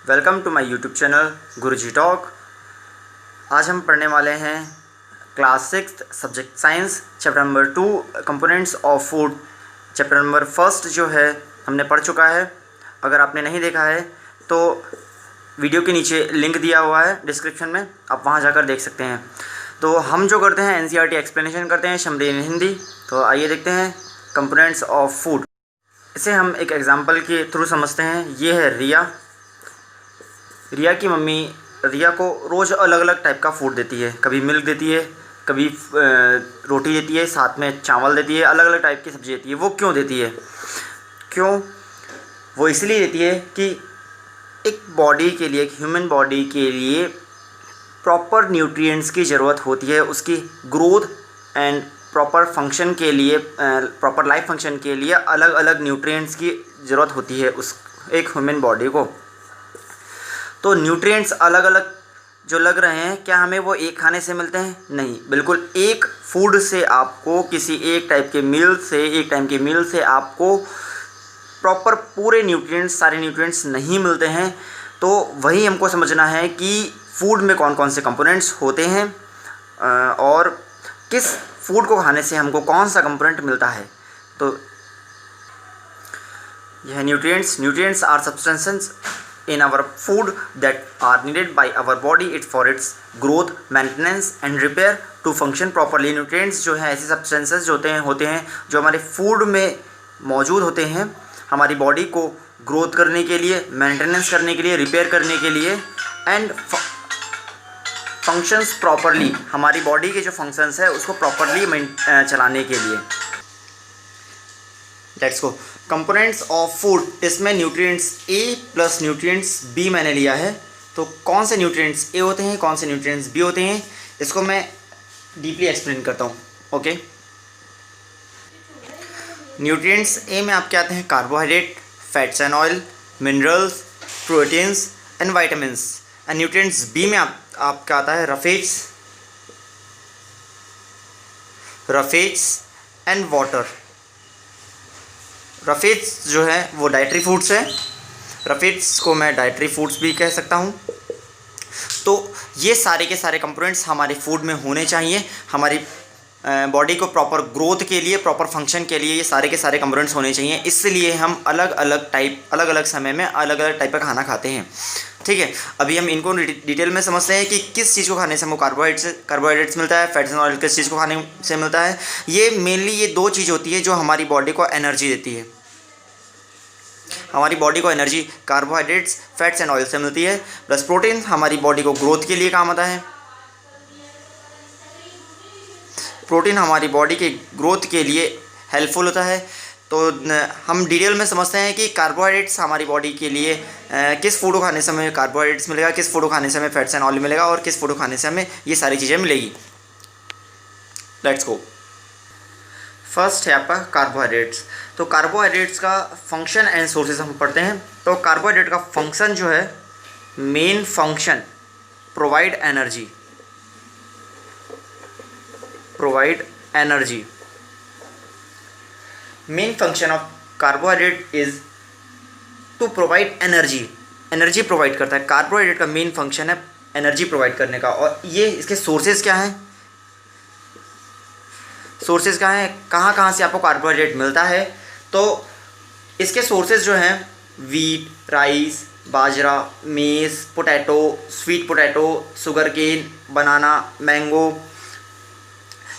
Welcome to my YouTube channel Guruji talk. आज हम पढ़ने वाले हैं class 6 subject science chapter number 2 components of food. Chapter number 1 जो है हमने पढ़ चुका है। अगर आपने नहीं देखा है तो वीडियो के नीचे लिंक दिया हुआ है डिस्क्रिप्शन में, आप वहां जाकर देख सकते हैं। तो हम जो करते हैं एनसीईआरटी एक्सप्लेनेशन करते हैं शमरी इन हिंदी। तो आइए देखते हैं कंपोनेंट्स ऑफ फूड। इसे हम एक एग्जांपल के थ्रू समझते हैं। ये है रिया की मम्मी रिया को रोज़ अलग अलग टाइप का फूड देती है। कभी मिल्क देती है, कभी रोटी देती है, साथ में चावल देती है, अलग अलग टाइप की सब्ज़ी देती है। वो क्यों देती है? वो इसलिए देती है कि एक बॉडी के लिए, एक ह्यूमन बॉडी के लिए प्रॉपर न्यूट्रिएंट्स की ज़रूरत होती है। उसकी ग्रोथ एंड प्रॉपर फंक्शन के लिए, प्रॉपर लाइफ फंक्शन के लिए अलग अलग न्यूट्रिएंट्स की ज़रूरत होती है उस एक ह्यूमन बॉडी को। तो न्यूट्रिएंट्स अलग अलग जो लग रहे हैं, क्या हमें वो एक खाने से मिलते हैं? नहीं, बिल्कुल एक फूड से आपको किसी एक टाइप के मील से, एक टाइम के मील से आपको प्रॉपर पूरे न्यूट्रिएंट्स, सारे न्यूट्रिएंट्स नहीं मिलते हैं। तो वही हमको समझना है कि फूड में कौन कौन से कंपोनेंट्स होते हैं और किस फूड को खाने से हमको कौन सा कंपोनेंट मिलता है। तो यह nutrients are substances in our food that are needed by our body it for its growth, maintenance and repair to function properly। Nutrients जो हैं ऐसे सब्सटेंसेस जो होते हैं जो हमारे फूड में मौजूद होते हैं, हमारी बॉडी को ग्रोथ करने के लिए, मेंटेनेंस करने के लिए, रिपेयर करने के लिए एंड फंक्शंस प्रॉपरली, हमारी बॉडी के जो फंक्शंस है उसको प्रॉपरली चलाने के लिए। Let's go. Components of food, इसमें न्यूट्रिएंट्स ए प्लस न्यूट्रिएंट्स बी मैंने लिया है। तो कौन से न्यूट्रिएंट्स ए होते हैं, कौन से न्यूट्रिएंट्स बी होते हैं, इसको मैं डीपली एक्सप्लेन करता हूँ। ओके, न्यूट्रिएंट्स ए में आपके आते हैं carbohydrate, fats and oil, minerals, proteins and vitamins. And nutrients बी में आपका आता है रफेट्स एंड वाटर। रफेट्स जो है वो डाइटरी फूड्स है। रफेट्स को मैं डाइटरी फूड्स भी कह सकता हूँ। तो ये सारे के सारे कंपोनेंट्स हमारे फूड में होने चाहिए। हमारी बॉडी को प्रॉपर ग्रोथ के लिए, प्रॉपर फंक्शन के लिए ये सारे के सारे कंपोनेंट्स होने चाहिए। इसलिए हम अलग अलग समय में अलग अलग टाइप का खाना खाते हैं। ठीक है, अभी हम इनको डिटेल में समझते हैं कि किस चीज़ को खाने से हमको कार्बोहाइड्रेट्स मिलता है, फैट्स एंड ऑयल किस चीज़ को खाने से मिलता है। ये मेनली ये दो चीज़ होती है जो हमारी बॉडी को एनर्जी देती है। हमारी बॉडी को energy carbohydrates, fats and oil से मिलती है, प्लस प्रोटीन हमारी बॉडी को ग्रोथ के लिए काम आता है। प्रोटीन हमारी बॉडी के ग्रोथ के लिए हेल्पफुल होता है। तो हम डिटेल में समझते हैं कि कार्बोहाइड्रेट्स हमारी बॉडी के लिए किस फूड को खाने से हमें कार्बोहाइड्रेट्स मिलेगा, किस फूड को खाने से हमें फैट्स एंड ऑयल मिलेगा और किस फूड को खाने से हमें ये सारी चीज़ें मिलेगी। Let's go. फर्स्ट है आपका कार्बोहाइड्रेट्स। तो कार्बोहाइड्रेट्स का फंक्शन एंड सोर्सेज हम पढ़ते हैं। तो कार्बोहाइड्रेट का फंक्शन जो है, main function provide energy. Main function of carbohydrate is to provide energy provide करता है। कार्बोहाइड्रेट का मेन फंक्शन है एनर्जी प्रोवाइड करने का। और ये इसके सोर्सेज क्या हैं? सोर्सेज क्या हैं, कहाँ से आपको कार्बोहाइड्रेट मिलता है? तो इसके सोर्सेज जो हैं वीट, राइस, बाजरा, maize, potato, sweet potato, sugar cane, banana, mango,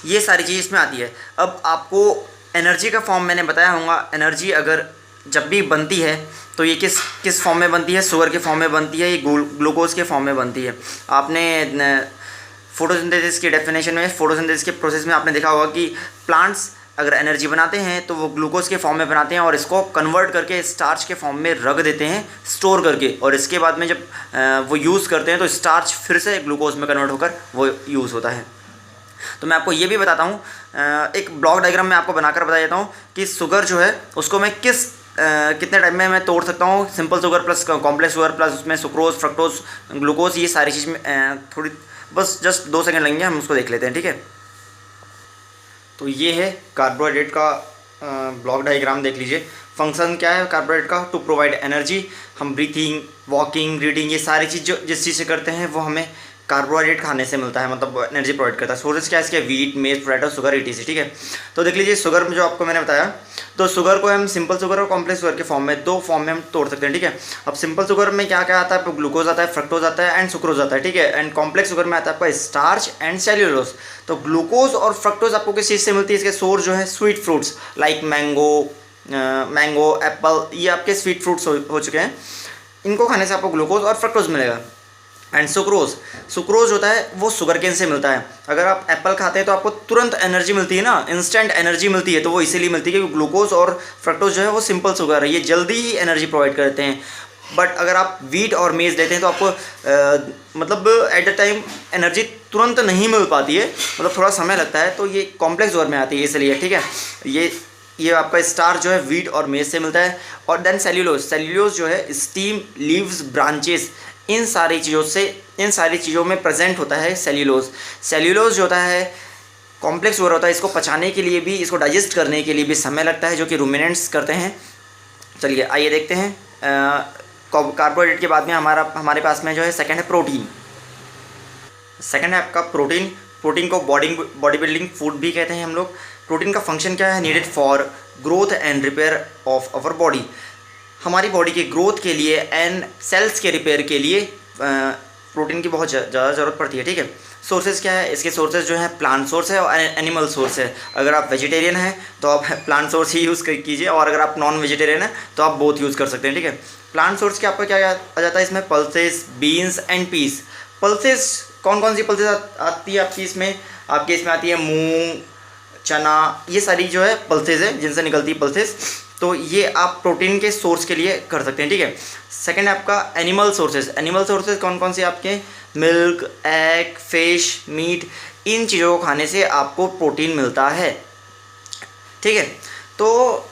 ये सारी चीज़ इसमें आती है। अब आपको एनर्जी का फॉर्म मैंने बताया होगा। एनर्जी अगर जब भी बनती है तो ये किस फॉर्म में बनती है? शुगर के फॉर्म में बनती है, ये ग्लूकोज के फॉर्म में बनती है। आपने फोटोसिंथेसिस की डेफिनेशन में, फोटोसिंथेसिस के प्रोसेस में आपने देखा होगा कि प्लांट्स अगर एनर्जी बनाते हैं तो वो ग्लूकोज के फॉर्म में बनाते हैं और इसको कन्वर्ट करके स्टार्च के फॉर्म में रख देते हैं स्टोर करके। और इसके बाद में जब वो यूज़ करते हैं तो स्टार्च फिर से ग्लूकोज में कन्वर्ट होकर वो यूज़ होता है। तो मैं आपको ये भी बताता हूँ, एक ब्लॉक डायग्राम में आपको बनाकर बता देता हूँ कि शुगर जो है उसको मैं कितने टाइम में मैं तोड़ सकता हूँ। Simple sugar plus complex sugar plus उसमें सुक्रोज, फ्रक्टोज, ग्लूकोज, ये सारी चीज़ में थोड़ी बस जस्ट 2 सेकंड लगेंगे, हम उसको देख लेते हैं। ठीक है, तो ये है कार्बोहाइड्रेट का ब्लॉक डायग्राम देख लीजिए। फंक्शन क्या है कार्बोहाइड्रेट का, टू प्रोवाइड एनर्जी। हम ब्रीथिंग, वॉकिंग, रीडिंग, ये सारी चीज़ जो जिस चीज़ से करते हैं वो हमें कार्बोहाइड्रेट खाने से मिलता है, मतलब एनर्जी प्रोवाइड करता है। सोर्सेज क्या है इसके, वीट, मेज, पोटैटो, शुगर, ईटीसी। ठीक है, तो देख लीजिए शुगर में जो आपको मैंने बताया, तो शुगर को हम सिंपल शुगर और कॉम्प्लेक्स शुगर के फॉर्म में, दो फॉर्म में हम तोड़ सकते हैं। ठीक है, अब सिंपल शुगर में क्या क्या आता है, ग्लूकोज आता है, फ्रक्टोज आता है एंड सुक्रोज आता है। ठीक है, एंड कॉम्प्लेक्स शुगर में आता है आपका स्टार्च एंड सेल्यूलोज। तो ग्लूकोज और फ्रक्टोज आपको किस चीज़ से मिलती है, इसके सोर्स जो है sweet fruits like mango, Apple, ये आपके स्वीट फ्रूट्स हो चुके हैं। इनको खाने से आपको ग्लूकोज और फ्रक्टोज मिलेगा। एंड सुक्रोज होता है वो शुगर केन से मिलता है। अगर आप एप्पल खाते हैं तो आपको तुरंत एनर्जी मिलती है ना, इंस्टेंट एनर्जी मिलती है, तो वो इसीलिए मिलती है क्योंकि ग्लूकोज और फ्रक्टोज जो है वो सिंपल शुगर है, ये जल्दी ही एनर्जी प्रोवाइड करते हैं। बट अगर आप वीट और मेज लेते हैं तो आपको मतलब एट द टाइम एनर्जी तुरंत नहीं मिल पाती है, मतलब थोड़ा समय लगता है, तो ये कॉम्प्लेक्स शुगर में आती है इसलिए। ठीक है, ये आपका स्टार्च जो है वीट और मेज से मिलता है। और देन सेल्यूलोज जो है स्टीम, लीव्स, ब्रांचेस, इन सारी चीज़ों में प्रेजेंट होता है सेल्यूलोज जो होता है कॉम्प्लेक्स शुगर होता है। इसको पचाने के लिए भी, इसको डाइजेस्ट करने के लिए भी समय लगता है, जो कि रूमिनेंट्स करते हैं। चलिए आइए देखते हैं कार्बोहाइड्रेट के बाद में हमारे पास में जो है सेकंड है प्रोटीन। सेकंड है आपका प्रोटीन को बॉडी बिल्डिंग फूड भी कहते हैं हम लोग। प्रोटीन का फंक्शन क्या है, needed for growth and repair of our body. हमारी बॉडी के ग्रोथ के लिए एंड सेल्स के रिपेयर के लिए प्रोटीन की बहुत ज़्यादा ज़रूरत पड़ती है। ठीक है, सोर्सेज क्या है, इसके सोर्सेज जो है प्लांट सोर्स है और एनिमल सोर्स है। अगर आप वेजिटेरियन हैं तो आप प्लांट सोर्स ही यूज़ कीजिए, और अगर आप नॉन वेजिटेरियन हैं तो आप बोथ यूज़ कर सकते हैं। ठीक है, प्लांट सोर्स के आपका क्या आ जाता है इसमें, pulses, beans and peas. Pulses कौन सी पल्सेस आती है आपकी इसमें आती है मूंग, चना, ये सारी जो है पल्सेस है जिनसे निकलती है पल्सेस। तो ये आप प्रोटीन के सोर्स के लिए कर सकते हैं। ठीक है, सेकंड है आपका एनिमल सोर्सेज कौन से आपके, मिल्क, एग, फिश, मीट, इन चीज़ों को खाने से आपको प्रोटीन मिलता है। ठीक है, तो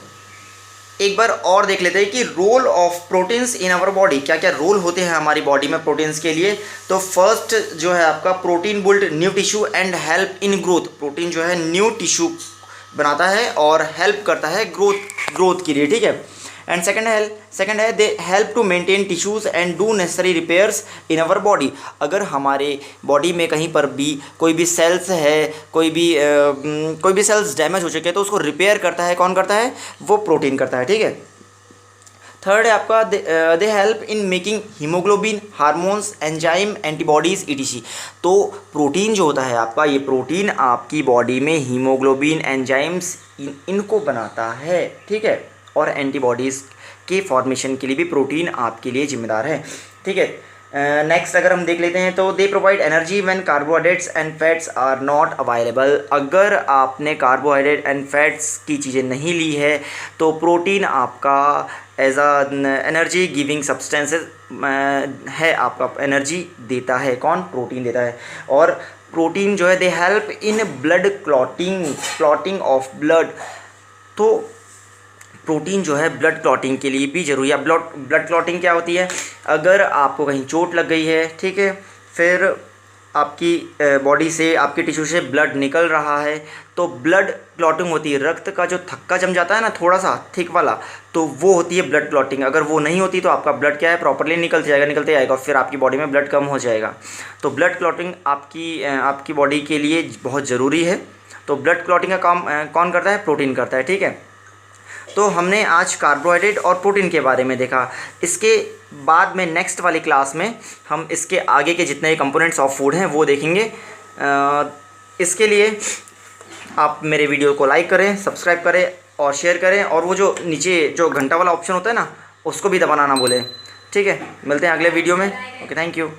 एक बार और देख लेते हैं कि role of proteins in our body, क्या क्या रोल होते हैं हमारी बॉडी में प्रोटीन्स के लिए। तो फर्स्ट जो है आपका protein build new tissue and help in growth. Protein जो है न्यू टिश्यू बनाता है और हेल्प करता है ग्रोथ के लिए। ठीक है, एंड सेकंड है they help to maintain tissues and do necessary repairs in our body. अगर हमारे बॉडी में कहीं पर भी कोई भी सेल्स है, कोई भी सेल्स डैमेज हो चुके हैं तो उसको रिपेयर करता है, कौन करता है, वो प्रोटीन करता है। ठीक है, थर्ड है आपका they help in making haemoglobin, hormones, enzyme, antibodies, etc. तो प्रोटीन जो होता है आपका, ये प्रोटीन आपकी बॉडी में हीमोग्लोबिन, एंजाइम्स इनको बनाता है। ठीक है, और एंटीबॉडीज़ के फॉर्मेशन के लिए भी प्रोटीन आपके लिए जिम्मेदार है। ठीक है, नेक्स्ट अगर हम देख लेते हैं तो they provide energy when carbohydrates and fats are not available. अगर आपने कार्बोहाइड्रेट एंड फैट्स की चीज़ें नहीं ली है तो प्रोटीन आपका as a energy giving substances है, आपका एनर्जी देता है, कौन, प्रोटीन देता है। और प्रोटीन जो है they help in blood clotting of blood. तो प्रोटीन जो है ब्लड क्लॉटिंग के लिए भी जरूरी है। ब्लड क्लॉटिंग क्या होती है, अगर आपको कहीं चोट लग गई है, ठीक है, फिर आपकी बॉडी से, आपके टिश्यू से ब्लड निकल रहा है, तो ब्लड क्लॉटिंग होती है। रक्त का जो थक्का जम जाता है ना, थोड़ा सा थिक वाला, तो वो होती है ब्लड क्लॉटिंग। अगर वो नहीं होती तो आपका ब्लड क्या है, प्रॉपरली निकलते जाएगा, फिर आपकी बॉडी में ब्लड कम हो जाएगा। तो ब्लड क्लॉटिंग आपकी बॉडी के लिए बहुत ज़रूरी है। तो ब्लड क्लॉटिंग का काम कौन करता है, प्रोटीन करता है। ठीक है, तो हमने आज कार्बोहाइड्रेट और प्रोटीन के बारे में देखा। इसके बाद में नेक्स्ट वाली क्लास में हम इसके आगे के जितने कंपोनेंट्स ऑफ फूड हैं वो देखेंगे। इसके लिए आप मेरे वीडियो को लाइक करें, सब्सक्राइब करें और शेयर करें, और वो जो नीचे जो घंटा वाला ऑप्शन होता है ना, उसको भी दबाना ना भूलें। ठीक है, मिलते हैं अगले वीडियो में। Okay, thank you.